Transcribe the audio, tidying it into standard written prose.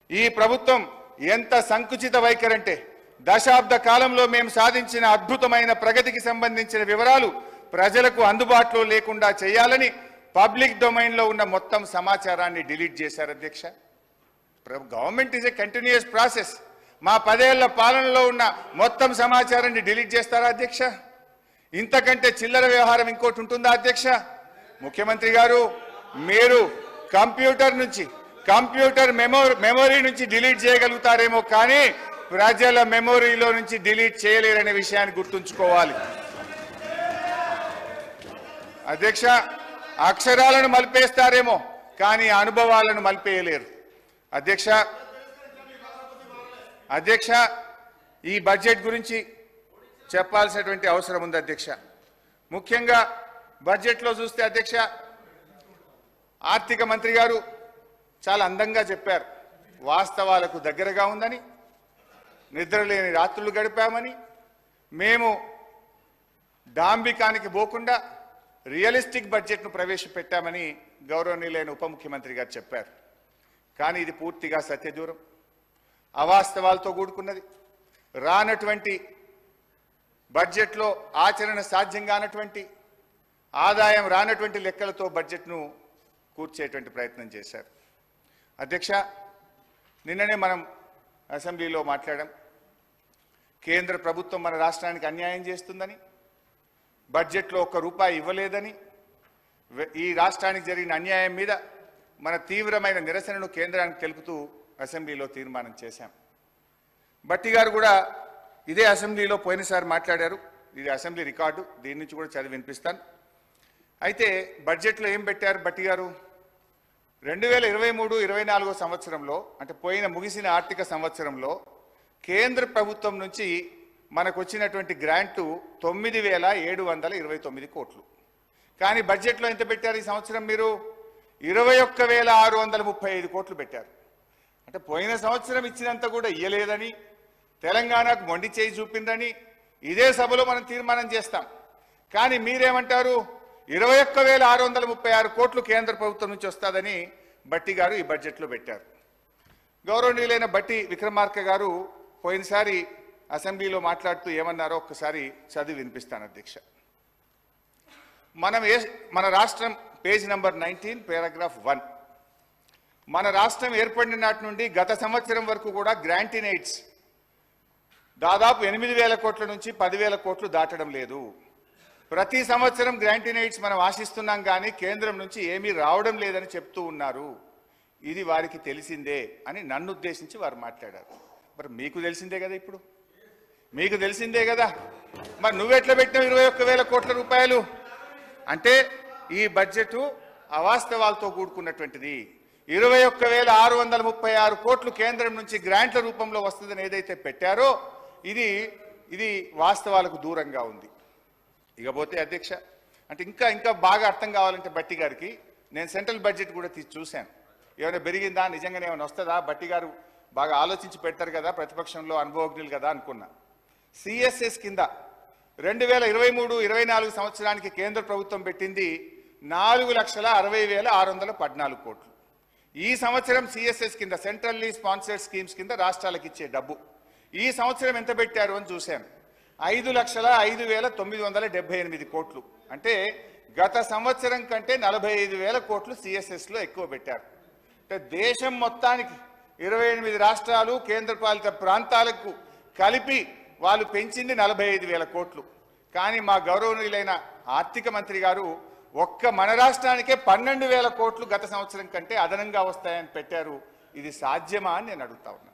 ఈ ప్రభుత్వం ఎంత సంకుచిత వైఖరంటే దశాబ్ద కాలంలో మేము సాధించిన అద్భుతమైన ప్రగతికి సంబంధించిన వివరాలు ప్రజలకు అందుబాటులో లేకుండా చేయాలని పబ్లిక్ డొమైన్లో ఉన్న మొత్తం సమాచారాన్ని డిలీట్ చేశారు అధ్యక్ష. Government is a continuous process. మా 10 ఏళ్ల పాలనలో ఉన్న మొత్తం సమాచారాన్ని డిలీట్ చేస్తారా అధ్యక్ష? ఇంతకంటే చిల్లర వ్యవహారం ఇంకోటి ఉంటుందా అధ్యక్ష? ముఖ్యమంత్రి గారు, మీరు కంప్యూటర్ మెమొరీ నుంచి డిలీట్ చేయగలుగుతారేమో కానీ ప్రజల మెమొరీలో నుంచి డిలీట్ చేయలేరనే విషయాన్ని గుర్తుంచుకోవాలి అధ్యక్ష. అక్షరాలను మలిపేస్తారేమో కానీ అనుభవాలను మలిపేయలేరు అధ్యక్ష. ఈ బడ్జెట్ గురించి చెప్పాల్సినటువంటి అవసరం ఉంది అధ్యక్ష. ముఖ్యంగా బడ్జెట్లో చూస్తే అధ్యక్ష, ఆర్థిక మంత్రి గారు చాలా అందంగా చెప్పారు. వాస్తవాలకు దగ్గరగా ఉందని, నిద్రలేని రాత్రులు గడిపామని, మేము డాంబికానికి పోకుండా రియలిస్టిక్ బడ్జెట్ను ప్రవేశపెట్టామని గౌరవనీయులైన ఉప ముఖ్యమంత్రి గారు చెప్పారు. కానీ ఇది పూర్తిగా సత్యదూరం, అవాస్తవాలతో కూడుకున్నది. రానటువంటి బడ్జెట్లో ఆచరణ సాధ్యం కానటువంటి, ఆదాయం రానటువంటి లెక్కలతో బడ్జెట్ను కూర్చేటువంటి ప్రయత్నం చేశారు అధ్యక్ష. నిన్ననే మనం అసెంబ్లీలో మాట్లాడాం. కేంద్ర ప్రభుత్వం మన రాష్ట్రానికి అన్యాయం చేస్తుందని, బడ్జెట్లో ₹1 ఇవ్వలేదని, ఈ రాష్ట్రానికి జరిగిన అన్యాయం మీద మన తీవ్రమైన నిరసనను కేంద్రానికి తెలుపుతూ అసెంబ్లీలో తీర్మానం చేశాం. భట్టి గారు కూడా ఇదే అసెంబ్లీలో పోయినసారి మాట్లాడారు. ఇది అసెంబ్లీ రికార్డు, దీని నుంచి కూడా చదివి వినిపిస్తాను. అయితే బడ్జెట్లో ఏం పెట్టారు భట్టి గారు? 2023-24 సంవత్సరంలో, అంటే ముగిసిన ఆర్థిక సంవత్సరంలో కేంద్ర ప్రభుత్వం నుంచి మనకు వచ్చినటువంటి గ్రాంటు 9,729 కోట్లు. కానీ బడ్జెట్లో ఎంత పెట్టారు ఈ సంవత్సరం? మీరు 21,635 కోట్లు పెట్టారు. అంటే పోయిన సంవత్సరం ఇచ్చినంత కూడా ఇయ్యలేదని, తెలంగాణకు మొండి చేయి చూపిందని ఇదే సభలో మనం తీర్మానం చేస్తాం. కానీ మీరేమంటారు? 21,636 కోట్లు కేంద్ర ప్రభుత్వం నుంచి వస్తుందని భట్టి గారు ఈ బడ్జెట్లో పెట్టారు. గౌరవనీయులైన భట్టి విక్రమార్క గారు పోయినసారి అసెంబ్లీలో మాట్లాడుతూ ఏమన్నారో ఒక్కసారి చదివి వినిపిస్తాను అధ్యక్ష. మన రాష్ట్రం పేజ్ నంబర్ 19 పారాగ్రాఫ్ 1. మన రాష్ట్రం ఏర్పడిన నాటి నుండి గత సంవత్సరం వరకు కూడా గ్రాంట్ ఇన్ ఎయిడ్స్ దాదాపు 8,000 కోట్ల నుంచి 10,000 కోట్లు దాటడం లేదు. ప్రతి సంవత్సరం గ్రాంట్ ఇన్ ఎయిడ్స్ మనం ఆశిస్తున్నాం కానీ కేంద్రం నుంచి ఏమీ రావడం లేదని చెప్తూ ఉన్నారు. ఇది వారికి తెలిసిందే అని నన్ను ఉద్దేశించి వారు మాట్లాడారు. మరి మీకు తెలిసిందే కదా, ఇప్పుడు మీకు తెలిసిందే కదా. మరి నువ్వెట్లా పెట్టినావు 21,000 కోట్ల రూపాయలు? అంటే ఈ బడ్జెట్ అవాస్తవాలతో కూడుకున్నటువంటిది. 21,636 కోట్లు కేంద్రం నుంచి గ్రాంట్ల రూపంలో వస్తుందని ఏదైతే పెట్టారో ఇది వాస్తవాలకు దూరంగా ఉంది. ఇకపోతే అధ్యక్ష, అంటే ఇంకా బాగా అర్థం కావాలంటే భట్టి గారికి నేను సెంట్రల్ బడ్జెట్ కూడా చూశాను. ఏమైనా పెరిగిందా, నిజంగానే ఏమైనా వస్తుందా? భట్టి గారు బాగా ఆలోచించి పెడతారు కదా, ప్రతిపక్షంలో అనుభవజ్ఞులు కదా అనుకున్నా. సిఎస్ఎస్ కింద 2023-24 సంవత్సరానికి కేంద్ర ప్రభుత్వం పెట్టింది 4,60,614 కోట్లు. ఈ సంవత్సరం సిఎస్ఎస్ కింద, సెంట్రల్లీ స్పాన్సర్డ్ స్కీమ్స్ కింద రాష్ట్రాలకు ఇచ్చే డబ్బు ఈ సంవత్సరం ఎంత పెట్టారు అని చూశాను. 5,05,978 కోట్లు. అంటే గత సంవత్సరం కంటే 45,000 కోట్లు సిఎస్ఎస్లో ఎక్కువ పెట్టారు. అంటే దేశం మొత్తానికి 28 రాష్ట్రాలు కేంద్రపాలిత ప్రాంతాలకు కలిపి వాళ్ళు పెంచింది 45,000 కోట్లు. కానీ మా గౌరవనీయులైన ఆర్థిక మంత్రి గారు ఒక్క మన రాష్ట్రానికే 12,000 కోట్లు గత సంవత్సరం కంటే అదనంగా వస్తాయని పెట్టారు. ఇది సాధ్యమా అని నేను అడుగుతా ఉన్నా.